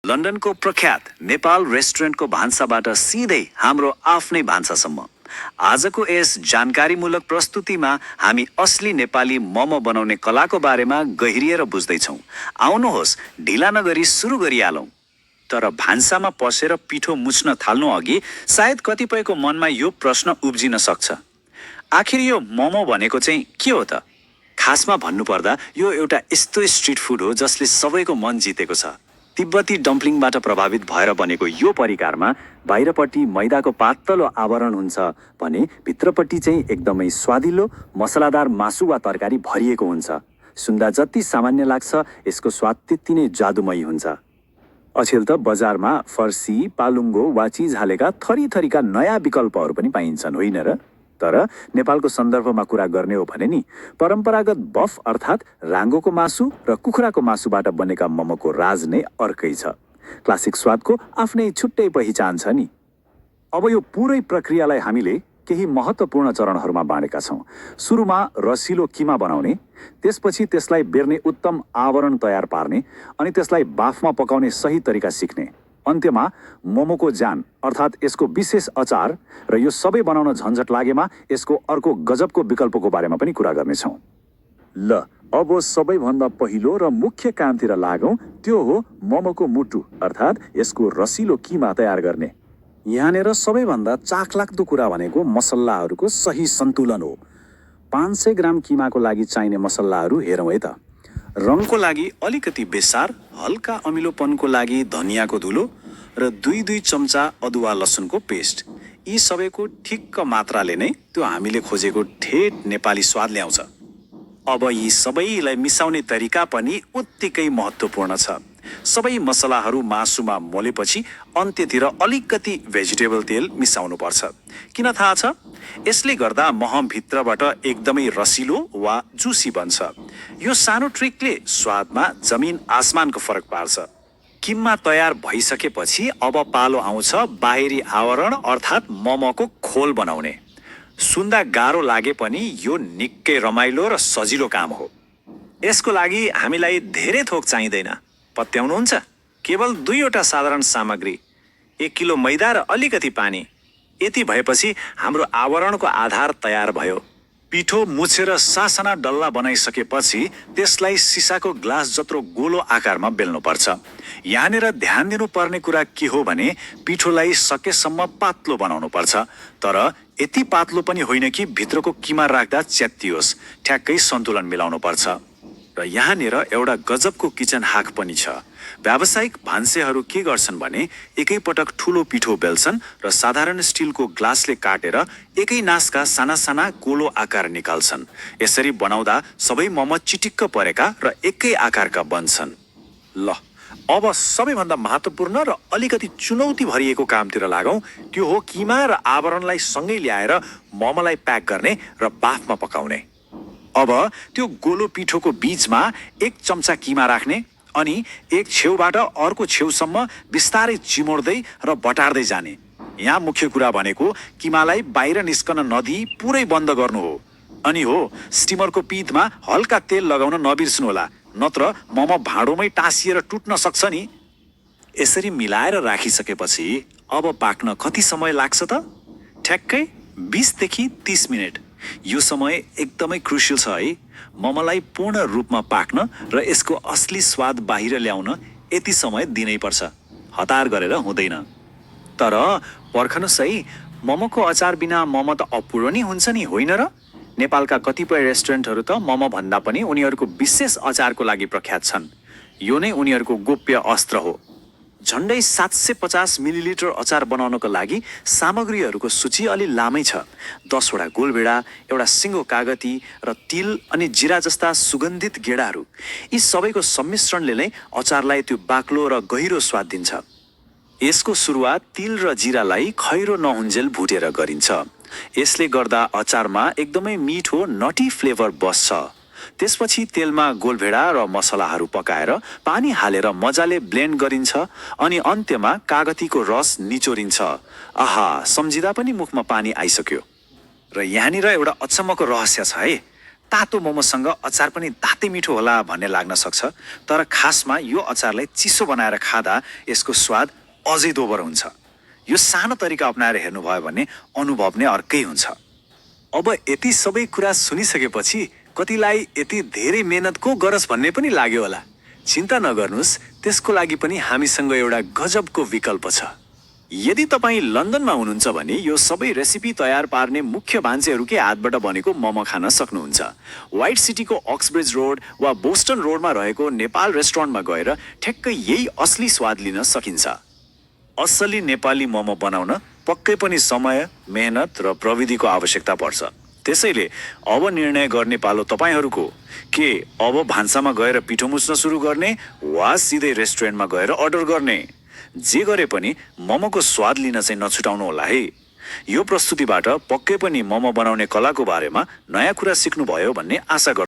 लन्डनको प्रख्यात नेपाल रेस्टुरेन्टको भान्साबाट सिधै हाम्रो आफ्नै भान्सासम्म। आजको यस जानकारीमूलक प्रस्तुतिमा हामी असली नेपाली मोमो बनाउने कलाको बारेमा गहिरिएर बुझ्दैछौँ। आउनुहोस् ढिला नगरी सुरु गरिहालौँ। तर भान्सामा पसेर पिठो मुछ्न थाल्नु अघि सायद कतिपयको मनमा यो प्रश्न उब्जिन सक्छ, आखिर यो मोमो भनेको चाहिँ के हो त? खासमा भन्नुपर्दा यो एउटा यस्तो स्ट्रिट फुड हो जसले सबैको मन जितेको छ। तिब्बती डम्पलिङबाट प्रभावित भएर बनेको यो परिकारमा बाहिरपट्टि मैदाको पातलो आवरण हुन्छ भने भित्रपट्टि चाहिँ एकदमै स्वादिलो मसलादार मासु वा तरकारी भरिएको हुन्छ। सुन्दा जति सामान्य लाग्छ यसको स्वाद त्यति नै जादुमयी हुन्छ। अछेल त बजारमा फर्सी, पालुङ्गो वा चिज हालेका थरी थरीका नयाँ विकल्पहरू पनि पाइन्छन्, होइन र? तर नेपालको सन्दर्भमा कुरा गर्ने हो भने नि परम्परागत बफ अर्थात् राङ्गोको मासु र कुखुराको मासुबाट बनेका मोमोको राज नै अर्कै छ। क्लासिक स्वादको आफ्नै छुट्टै पहिचान छ नि। अब यो पुरै प्रक्रियालाई हामीले केही महत्त्वपूर्ण चरणहरूमा बाँडेका छौँ। सुरुमा रसिलो किमा बनाउने, त्यसपछि त्यसलाई बेर्ने उत्तम आवरण तयार पार्ने अनि त्यसलाई बाफमा पकाउने सही तरिका सिक्ने, अन्त्यमा मोमोको जान अर्थात् यसको विशेष अचार र यो सबै बनाउन झन्झट लागेमा यसको अर्को गजबको विकल्पको बारेमा पनि कुरा गर्नेछौँ। ल अब सबैभन्दा पहिलो र मुख्य कामतिर लागौँ, त्यो हो मोमोको मुटु अर्थात् यसको रसिलो किमा तयार गर्ने। यहाँनिर सबैभन्दा चाखलाग्दो कुरा भनेको मसलाहरूको सही सन्तुलन हो। 500 ग्राम किमाको लागि चाहिने मसलाहरू हेरौँ है त। रङको लागि अलिकति बेसार, हल्का अमिलोपनको लागि धनियाको धुलो र 2-2 चम्चा अदुवा लसुनको पेस्ट। यी सबैको ठिक्क मात्राले नै त्यो हामीले खोजेको ठेट नेपाली स्वाद ल्याउँछ। अब यी सबैलाई मिसाउने तरिका पनि उत्तिकै महत्त्वपूर्ण छ। सबै मसलाहरू मासुमा मोलेपछि अन्त्यतिर अलिकति भेजिटेबल तेल मिसाउनु पर्छ। किन थाहा छ? यसले गर्दा मह भित्रबाट एकदमै रसिलो वा जुसी बन्छ। यो सानो ट्रिकले स्वादमा जमिन आसमानको फरक पार्छ। किम्मा तयार भइसकेपछि अब पालो आउँछ बाहिरी आवरण अर्थात् मोमोको खोल बनाउने। सुन्दा गाह्रो लागे पनि यो निकै रमाइलो र सजिलो काम हो। यसको लागि हामीलाई धेरै थोक चाहिँदैन। पत्याउनुहुन्छ? केवल 2वटा साधारण सामग्री, 1 किलो मैदा र अलिकति पानी। यति भएपछि हाम्रो आवरणको आधार तयार भयो। पिठो मुछेर सासाना डल्ला बनाइसकेपछि त्यसलाई सिसाको ग्लास जत्रो गोलो आकारमा बेल्नुपर्छ। यहाँनिर ध्यान दिनुपर्ने कुरा के हो भने पिठोलाई सकेसम्म पातलो बनाउनु पर्छ, तर यति पातलो पनि होइन कि भित्रको किमा राख्दा च्यात्तियोस्। ठ्याक्कै सन्तुलन मिलाउनु पर्छ। र यहाँनिर एउटा गजबको किचन ह्याक पनि छ। व्यावसायिक भान्सेहरू के गर्छन् भने एकैपटक ठुलो पिठो बेल्छन् र साधारण स्टिलको ग्लासले काटेर एकै नासका साना साना गोलो आकार निकाल्छन्। यसरी बनाउँदा सबै मोमो चिटिक्क परेका र एकै आकारका बन्छन्। ल अब सबैभन्दा महत्त्वपूर्ण र अलिकति चुनौती भरिएको कामतिर लागौँ। त्यो हो किमा र आवरणलाई सँगै ल्याएर मोमोलाई प्याक गर्ने र बाफमा पकाउने। अब त्यो गोलो पिठोको बीचमा 1 चम्चा किमा राख्ने अनि एक छेउबाट अर्को छेउसम्म बिस्तारै चिमोड्दै र बटार्दै जाने। यहाँ मुख्य कुरा भनेको किमालाई बाहिर निस्कन नदिई पुरै बन्द गर्नु हो। अनि हो, स्टिमरको पिठमा हल्का तेल लगाउन नबिर्सनुहोला, नत्र मोमो भाँडोमै टाँसिएर टुट्न सक्छ नि। यसरी मिलाएर राखिसकेपछि अब पाक्न कति समय लाग्छ त? ठ्याक्कै 20 देखि 30 मिनट। यो समय एकदमै क्रुसियल छ है। मोमोलाई पूर्ण रूपमा पाक्न र यसको असली स्वाद बाहिर ल्याउन यति समय दिनै पर्छ। हतार गरेर हुँदैन। तर पर्खनुहोस् है, मोमोको अचार बिना मोमो त अपुरो नै हुन्छ नि, होइन र? नेपालका कतिपय रेस्टुरेन्टहरू त मोमो भन्दा पनि उनीहरूको विशेष अचारको लागि प्रख्यात छन्। यो नै उनीहरूको गोप्य अस्त्र हो। झन्डै 750 मिलिलिटर अचार बनाउनको लागि सामग्रीहरूको सूची अलि लामै छ। 10वटा गोलभेडा, एउटा सिङ्गो कागती र तिल अनि जिरा जस्ता सुगन्धित गेडाहरू। यी सबैको सम्मिश्रणले नै अचारलाई त्यो बाक्लो र गहिरो स्वाद दिन्छ। यसको सुरुवात तिल र जिरालाई खैरो नहुन्जेल भुटेर गरिन्छ। यसले गर्दा अचारमा एकदमै मिठो नटी फ्लेभर बस्छ। त्यसपछि तेलमा गोलभेडा र मसलाहरू पकाएर पानी हालेर मजाले ब्लेन्ड गरिन्छ अनि अन्त्यमा कागतीको रस निचोरिन्छ। आहा, सम्झिँदा पनि मुखमा पानी आइसक्यो। र यहाँनिर एउटा अचम्मको रहस्य छ है। तातो मोमोसँग अचार पनि तातै मिठो होला भन्ने लाग्न सक्छ, तर खासमा यो अचारलाई चिसो बनाएर खाँदा यसको स्वाद अझै दोबर हुन्छ। यो सानो तरिका अपनाएर हेर्नुभयो भने अनुभव नै अर्कै हुन्छ। अब यति सबै कुरा सुनिसकेपछि कतिलाई यति धेरै मेहनत को गरस भन्ने पनि लाग्यो होला। चिन्ता नगर्नुहोस्, त्यसको लागि पनि हामीसँग एउटा गजबको विकल्प छ। यदि तपाईँ लन्डनमा हुनुहुन्छ भने यो सबै रेसिपी तयार पार्ने मुख्य मान्छेहरूकै हातबाट बनेको मोमो खान सक्नुहुन्छ। व्हाइट सिटीको अक्सब्रिज रोड वा बोस्टन रोडमा रहेको नेपाल रेस्टुरेन्टमा गएर ठ्याक्कै यही असली स्वाद लिन सकिन्छ। असली नेपाली मोमो बनाउन पक्कै पनि समय, मेहनत र प्रविधिको आवश्यकता पर्छ। त्यसैले अब निर्णय गर्ने पालो तपाईँहरूको, के अब भान्सामा गएर पिठो मुछ्न सुरु गर्ने वा सिधै रेस्टुरेन्टमा गएर अर्डर गर्ने। जे गरे पनि मोमोको स्वाद लिन चाहिँ नछुटाउनु होला है। यो प्रस्तुतिबाट पक्कै पनि मोमो बनाउने कलाको बारेमा नयाँ कुरा सिक्नुभयो भन्ने आशा गर्छु।